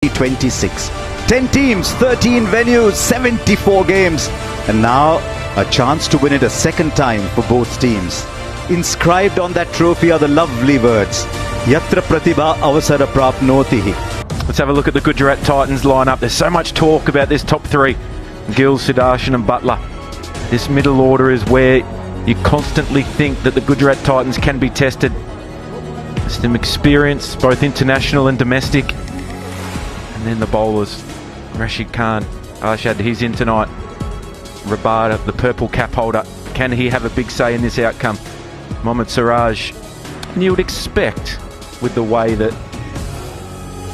26. 10 teams, 13 venues, 74 games. And now a chance to win it a second time for both teams. Inscribed on that trophy are the lovely words, Yatra Pratibha Avasara Prapnotihi. Let's have a look at the Gujarat Titans lineup. There's so much talk about this top three. Gill, Sudarshan and Butler. This middle order is where you constantly think that the Gujarat Titans can be tested. Some experience, both international and domestic. And then the bowlers, Rashid Khan, Arshad, he's in tonight. Rabada, the purple cap holder, can he have a big say in this outcome? Mohammad Siraj, and you would expect, with the way that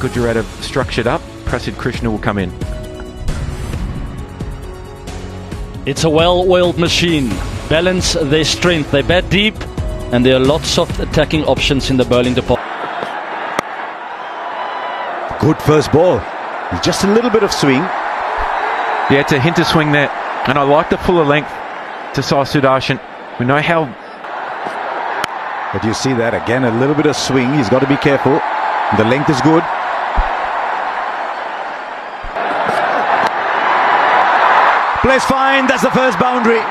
Gujarat have structured up, Prasid Krishna will come in. It's a well-oiled machine. Balance their strength. They bat deep, and there are lots of attacking options in the bowling department. Good first ball. Just a little bit of swing. Yeah, it's a hint of swing there. And I like the fuller length to Sai Sudarshan. We know how... But you see that again, a little bit of swing. He's got to be careful. The length is good. Plays fine. That's the first boundary.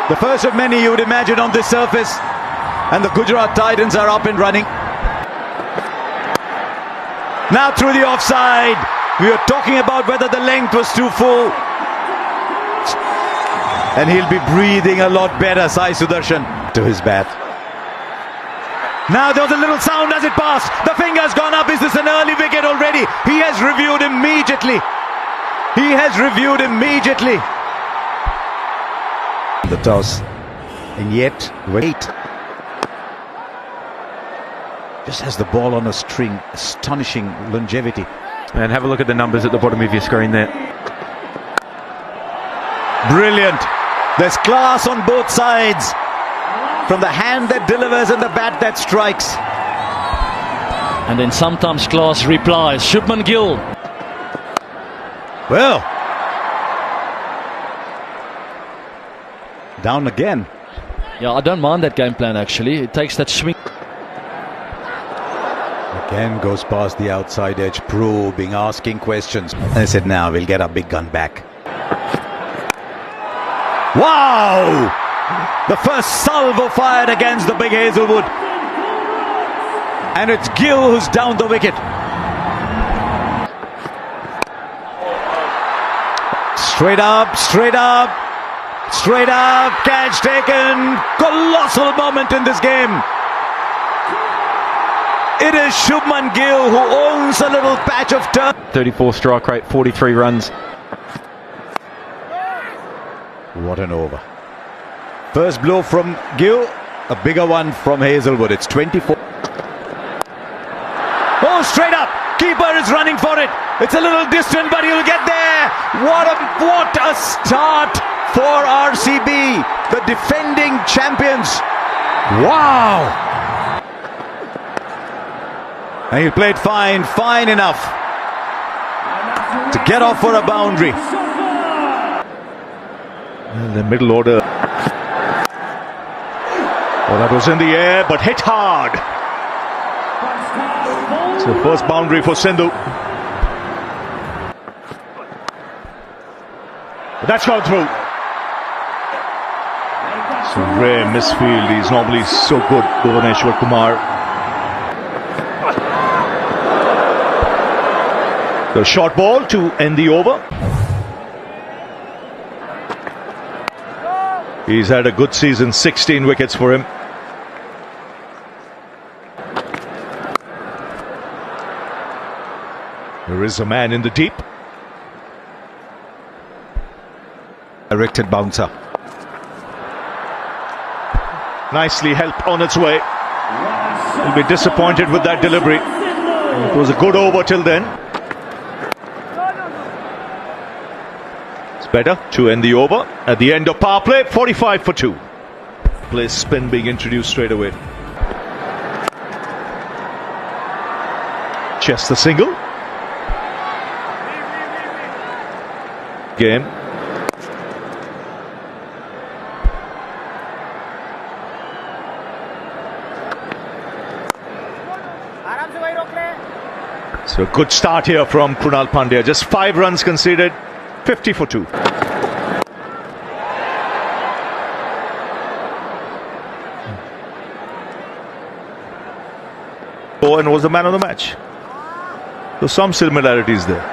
The first of many you would imagine on this surface. And the Gujarat Titans are up and running. Now through the offside. We were talking about whether the length was too full. And he'll be breathing a lot better, Sai Sudarshan, to his bat. Now there was a little sound as it passed. The finger's gone up. Is this an early wicket already? He has reviewed immediately. He has reviewed immediately. The toss. And yet, wait. Just has the ball on a string. Astonishing longevity. And have a look at the numbers at the bottom of your screen there. Brilliant. There's class on both sides. From the hand that delivers and the bat that strikes. And then sometimes class replies. Shubman Gill. Well. Down again. Yeah, I don't mind that game plan actually. It takes that swing. Again goes past the outside edge, probing, asking questions. And I said, now we'll get our big gun back. Wow! The first salvo fired against the big Hazelwood. And it's Gill who's down the wicket. Straight up, straight up, straight up, catch taken. Colossal moment in this game. It is Shubman Gill who owns a little patch of turf. 34 strike rate, 43 runs. What an over. First blow from Gill, a bigger one from Hazelwood. It's 24. Oh, straight up. Keeper is running for it. It's a little distant, but he'll get there. What a start for RCB, the defending champions. Wow. And he played fine enough to get off for a boundary. The middle order. Well, that was in the air, but hit hard. It's the first boundary for Sindhu. But that's gone through. It's a rare misfield. He's normally so good, Bhuvaneshwar Kumar. The short ball to end the over. He's had a good season, 16 wickets for him. There is a man in the deep. Directed bouncer. Nicely helped on its way. He'll be disappointed with that delivery. It was a good over till then. It's better to end the over at the end of power play, 45 for 2. Play spin being introduced straight away. Just the single. Game. So a good start here from Krunal Pandya. Just 5 runs conceded, 50 for 2. And was the man of the match. So some similarities there.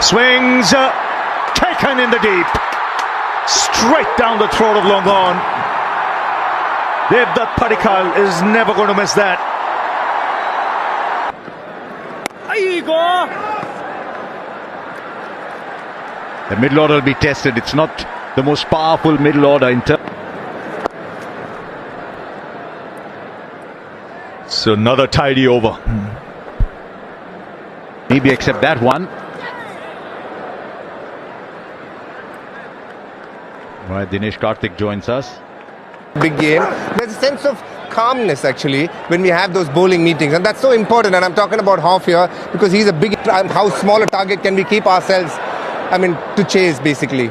Swings, taken in the deep. Straight down the throat of long on. Devdutt Padikkal is never going to miss that. The middle order will be tested. It's not the most powerful middle order in terms. So another tidy over. Maybe accept that one. Right, Dinesh Karthik joins us. Big game. There's a sense of calmness actually when we have those bowling meetings, and that's so important. And I'm talking about Hoff here because he's a big. How small a target can we keep ourselves? I mean, to chase basically.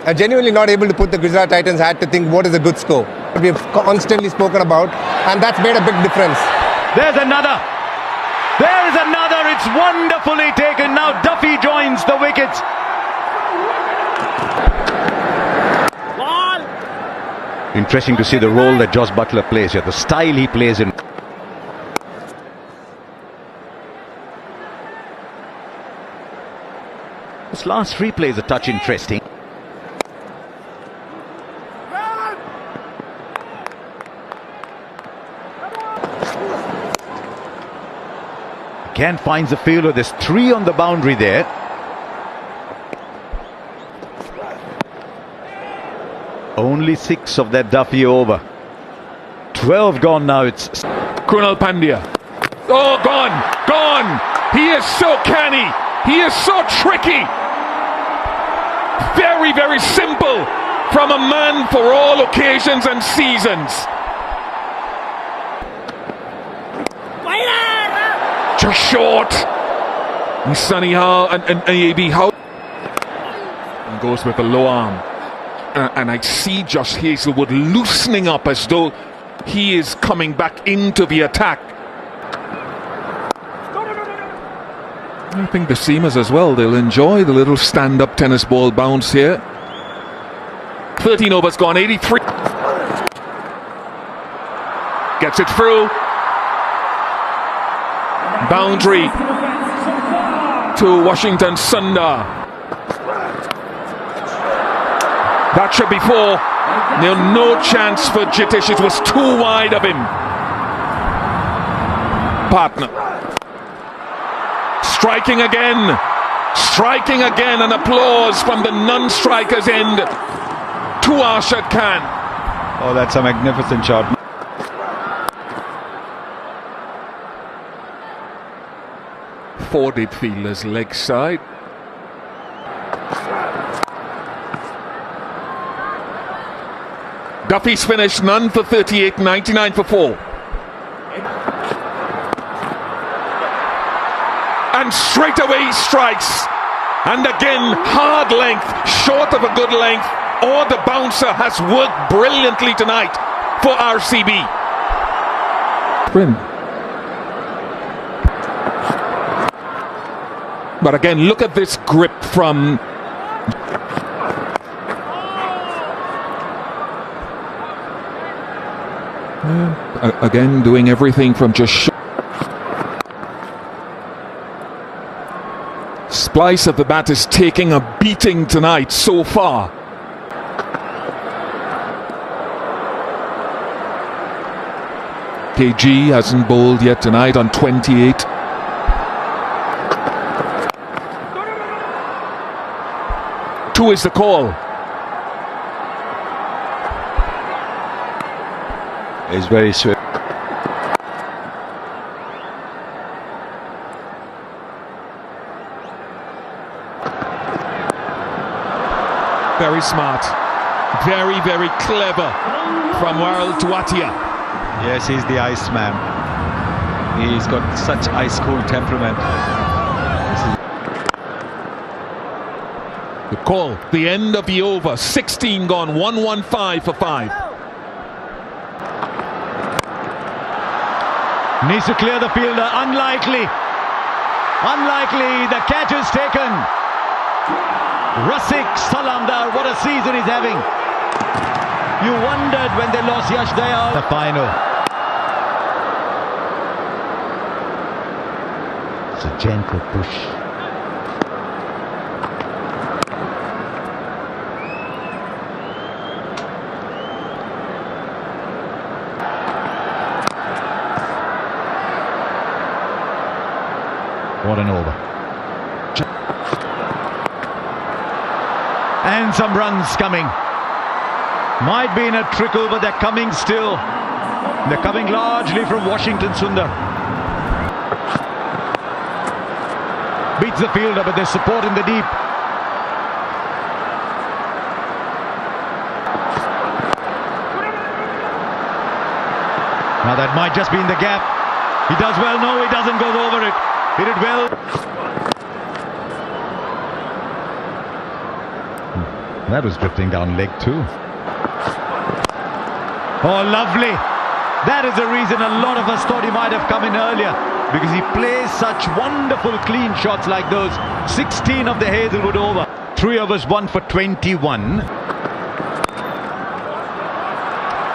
I'm genuinely not able to put the Gujarat Titans hat to think what is a good score. We've constantly spoken about, and that's made a big difference. There's another. There's another. It's wonderfully taken. Now Duffy joins the wickets. Interesting to see the role that Jos Buttler plays here, the style he plays in. This last free play is a touch interesting. Again finds the fielder. There's 3 on the boundary there. Only 6 of that Duffy over. 12 gone now. It's Krunal Pandya. Oh, gone. He is so canny. He is so tricky. Very, very simple from a man for all occasions and seasons. Just short. And Sunny Howe and AAB Howe. And goes with a low arm. And I see Josh Hazlewood loosening up as though he is coming back into the attack. I think the seamers as well, they'll enjoy the little stand-up tennis ball bounce here. 13 overs gone, 83. Gets it through. Boundary to Washington Sundar. That should be 4. No chance for Jitish. It was too wide of him. Partner. Striking again. And applause from the non-strikers end to Arshad Khan. oh, that's a magnificent shot. 4 deep fielders leg side. Duffy's finished, none for 38, 99 for 4. And straight away he strikes. And again, hard length, short of a good length. Or the bouncer has worked brilliantly tonight for RCB. But again, look at this grip from again, doing everything from just Splice of the bat is taking a beating tonight so far. KG hasn't bowled yet tonight on 28. Two is the call. He's very swift. Very smart. Very, very clever from Warrell Dwatia. Yes, he's the Iceman. He's got such ice-cold temperament. The call, the end of the over, 16 gone, 115 for 5. Needs to clear the fielder. Unlikely. The catch is taken. Rasik Salamdar, what a season he's having. You wondered when they lost Yash Dayal. The final. It's a gentle push. What an over. And some runs coming. Might be in a trickle, but they're coming still. They're coming largely from Washington Sundar. Beats the fielder, but there's support in the deep. Now that might just be in the gap. He does well. No, he doesn't. Goes over it. He did well. That was drifting down leg too. Oh, lovely. That is the reason a lot of us thought he might have come in earlier, because he plays such wonderful clean shots like those. 16 of the Hazelwood over. 3 overs, 1 for 21.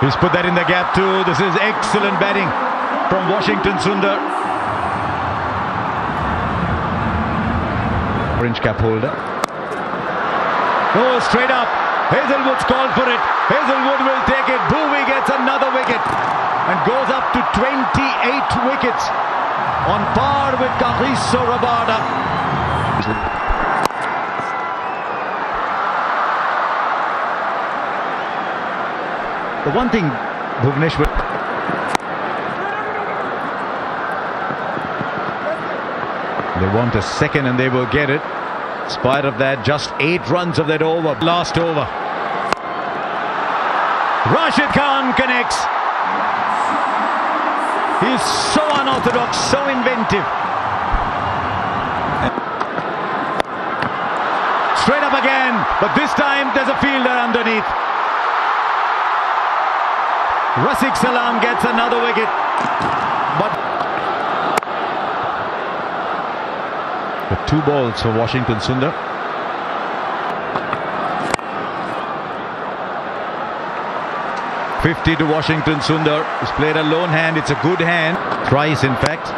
He's put that in the gap too. This is excellent batting from Washington Sundar. Orange cap holder. Oh, straight up. Hazelwood's called for it. Hazelwood will take it. Bhuvi gets another wicket and goes up to 28 wickets, on par with Kagiso Rabada. The one thing Bhuvneshwar, they want a second and they will get it. In spite of that, just 8 runs of that over. Last over. Rashid Khan connects. He's so unorthodox, so inventive. Straight up again, but this time there's a fielder underneath. Rasik Salam gets another wicket, but the 2 balls for Washington Sundar. .50 to Washington Sundar. He's played a lone hand. It's a good hand. Thrice, in fact.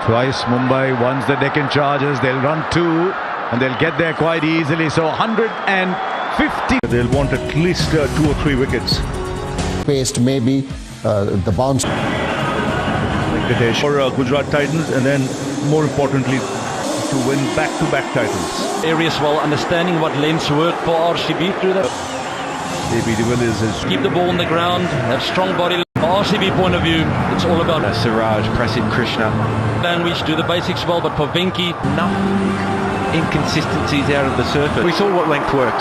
Twice Mumbai, once the Deccan Chargers. They'll run 2 and they'll get there quite easily. So 150. They'll want at least 2 or 3 wickets. Paced maybe the bounce. For Gujarat Titans, and then more importantly to win back-to-back titles. Areas well, understanding what lanes work for RCB through that. AB de Villiers is Keep the ball on the ground, have strong body. From RCB point of view, it's all about Siraj, Prasidh Krishna. language, do the basics well, but for Venki, Enough inconsistencies out of the surface. We saw what length worked.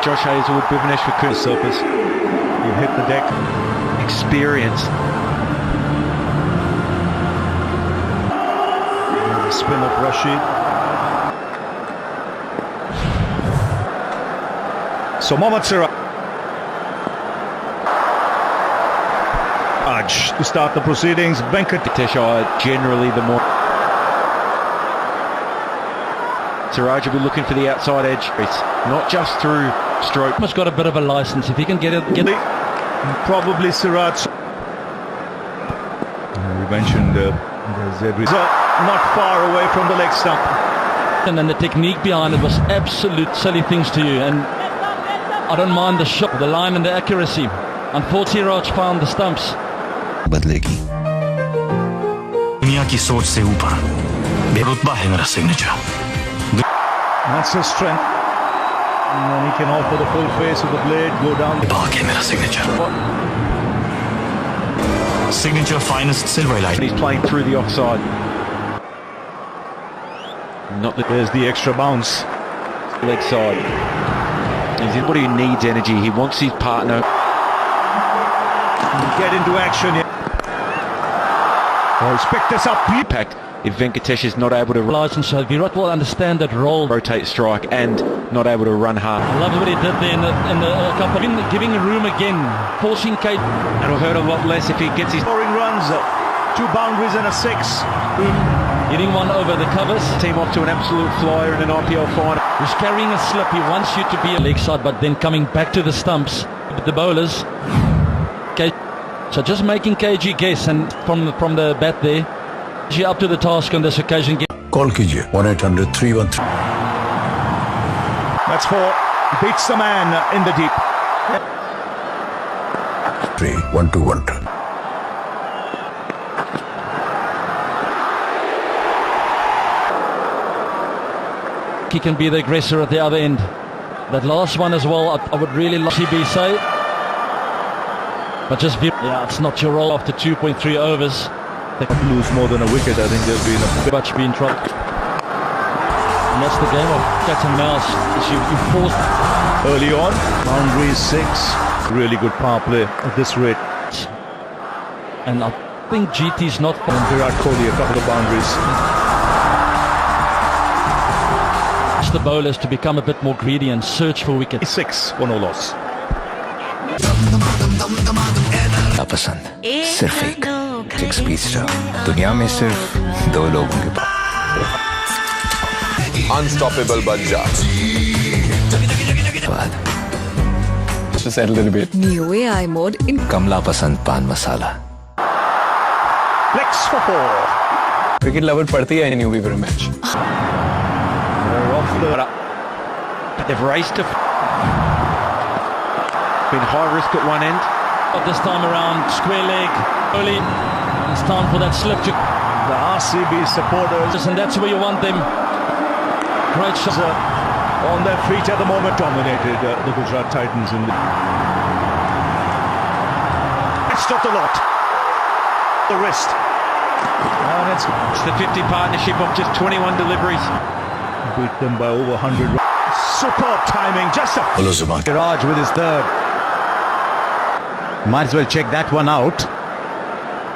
Josh Hazelwood, Bhuvneshwar Kumar. surface. You hit the deck. Experience. Spin of Rashid. So Mohammad Siraj to start the proceedings. Venkatesh Iyer, generally the more. Siraj will be looking for the outside edge. It's not just through stroke. has got a bit of a license. If he can get it, Probably Siraj. We mentioned there's every not far away from the leg stump. and then the technique behind it was absolute silly things to you. And I don't mind the shot, the line and the accuracy. Unfortunately, Raj found the stumps. बदलेगी दुनिया की सोच से ऊपर बेरुतबा है मेरा signature. That's his strength. And he can offer the full face of the blade, go down. बाग है मेरा signature. Signature finest silver light. He's playing through the offside. Not the There's the extra bounce. leg side. He's anybody who needs energy. He wants his partner. Get into action here. Oh, he's picked this up. Impact if Venkatesh is not able to And so Virat will understand that role. rotate strike and not able to run hard. I love what he did there in the couple, giving room again, forcing Kate. It'll hurt a lot less if he gets his Scoring runs, 2 boundaries and a 6. Hitting one over the covers. team off to an absolute flyer in an IPL final. He's carrying a slip. He wants you to be a leg side, but then coming back to the stumps. The bowlers. So just making KG guess, and from the bat there, she up to the task on this occasion. Call कीजिए 1-800-313. That's 4. Beats the man in the deep. 3-1-2-1. He can be the aggressor at the other end. That last one as well, I would really like CB say. But just, yeah, it's not your role after 2.3 overs. They lose more than a wicket. I think they'll be in a Much be in trouble. And that's the game of cat and mouse. You force early on. Boundaries 6. Really good power play at this rate. And I think GT's not. And Virat Kohli, a couple of boundaries. The bowlers to become a bit more greedy and search for wickets. 6 for no loss. पसंद सिर्फ एक 6 star दुनिया में सिर्फ 2 लोगों के पास Unstoppable बन जा. Just add a little bit. New AI mode in Kamla Pasand paan masala. Flex for 4. Cricket lover पढ़ती है new weaver match. But they've raced to been high risk at one end. This time around, square leg, early. It's time for that slip to The RCB supporters, and that's where you want them. Great shot. on their feet at the moment, dominated the Gujarat Titans in the best of the lot. The wrist. And It's the 50 partnership of just 21 deliveries. beat them by over 100. Superb timing, just a Siraj with his third. Might as well check that one out.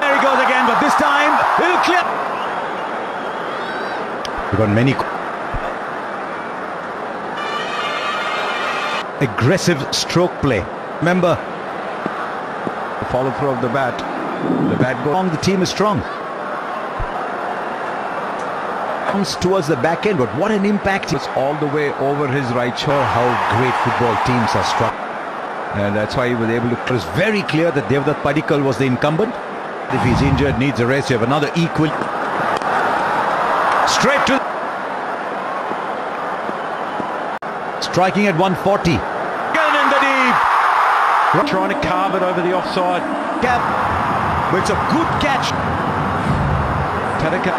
There he goes again, but this time he'll clear. We've got many aggressive stroke play. Remember, the follow through of the bat. The bat goes long. The team is strong. Comes towards the back end, but what an impact! It's all the way over his right shoulder. How great football teams are struck. And that's why he was able to. It was very clear that Devdutt Padikkal was the incumbent. If he's injured, needs a rest, you have another equal. Straight to. Striking at 140. Again in the deep. Trying to carve it over the offside. Cap. But it's a good catch. Padikkal.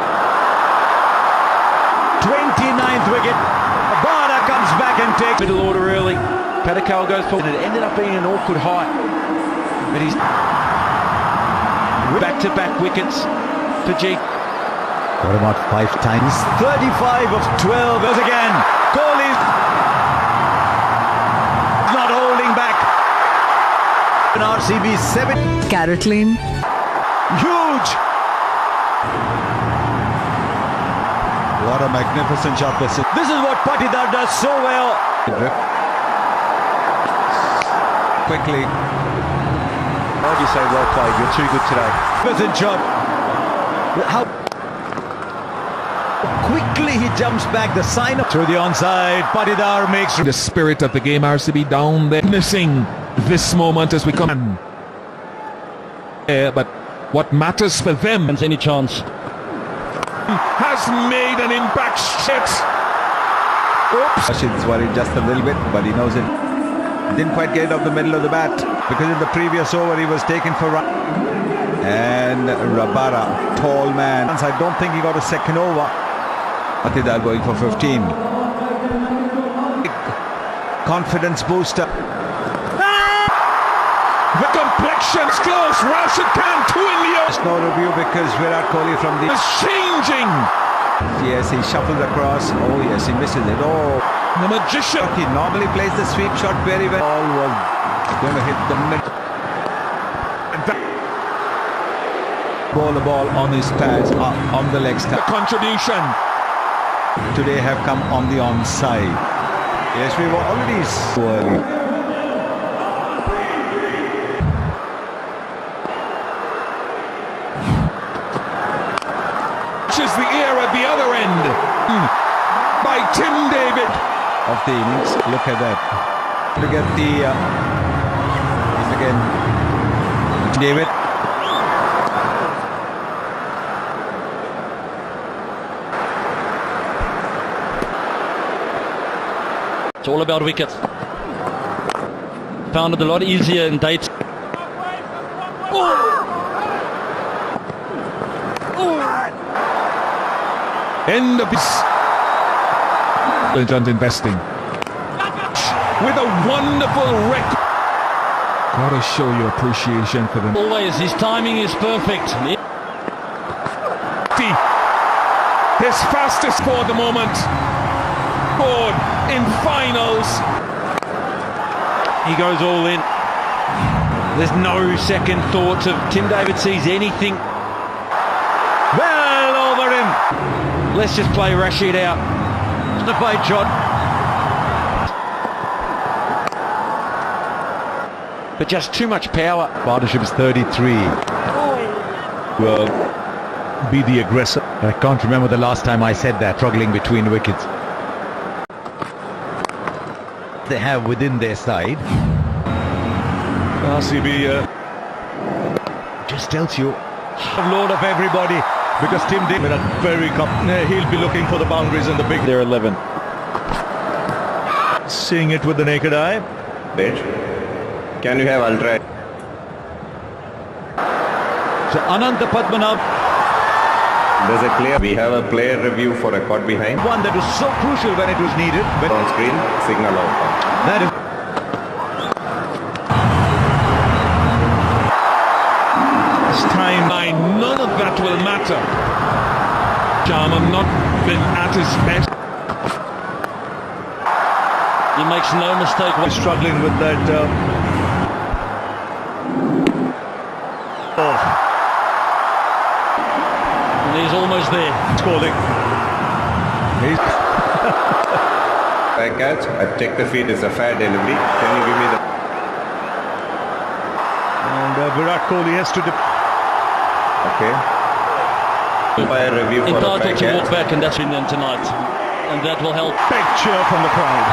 29th wicket. Abada comes back and takes. Middle order early. Padikkal goes forward. And it ended up being an awkward height. But he's back-to-back wickets for G. Got him out 5 times. 35 of 12. Goes again. Kohli's not holding back. An RCB 7. Carrot Lane. Huge. What a magnificent shot this is. This is what Patidar does so well. Quickly. How do you say well played? You're too good today. Magnificent shot. How quickly he jumps back. The sign up through the onside. Patidar makes The spirit of the game, RCB down there, missing this moment as we come in. But what matters for them Any chance? has made an impact. Shit. Oops. Rashid's worried just a little bit, but he knows it. Didn't quite get it off the middle of the bat because in the previous over he was taken for run. And Rabara, tall man. I don't think he got a second over. Patidar going for 15. Confidence booster. The complexion's close. Rashid Khan 2 in the There's no review because Virat Kohli from the. is changing. Yes, he shuffles across. Oh yes, he misses it. Oh, The magician. he normally plays the sweep shot very well. Ball was going to hit the mid. And that The ball on his pads, on the leg side. The contribution. Today have come on the onside. Yes, we were already so early. Which is the air at the other end. By Tim David. Of the innings. Look at that. To get the again David. It's all about wickets. Found it a lot easier in dates. End of this. Investing. With a wonderful record. Gotta show your appreciation for them. Always, his timing is perfect. His fastest for the moment. Scored in finals. He goes all in. There's no second thoughts of Tim David sees anything. Well over him. Let's just play Rashid out. The bait shot. But just too much power. Partnership is 33. Will be the aggressor. I can't remember the last time I said that, struggling between wickets. They have within their side. RCB just tells you a load of everybody, because Tim David are very he'll be looking for the boundaries and the big. They're 11. Seeing it with the naked eye. Can you have ultra? So Ananta Padmanabh. There's a clear. We have a player review for a caught behind. One that was so crucial when it was needed. But on screen, signal out. That is. This time, none of that will matter. Sharma not been at his best. He makes no mistake. He's struggling with that. And he's almost there. Calling. He's I catch. I take the feed. It's a fair delivery. Can you give me the? And Virat Kohli has to. Okay. Umpire review for a fair Entitled to catch. walk back, and that's been done tonight. And that will help. Big cheer from the crowd.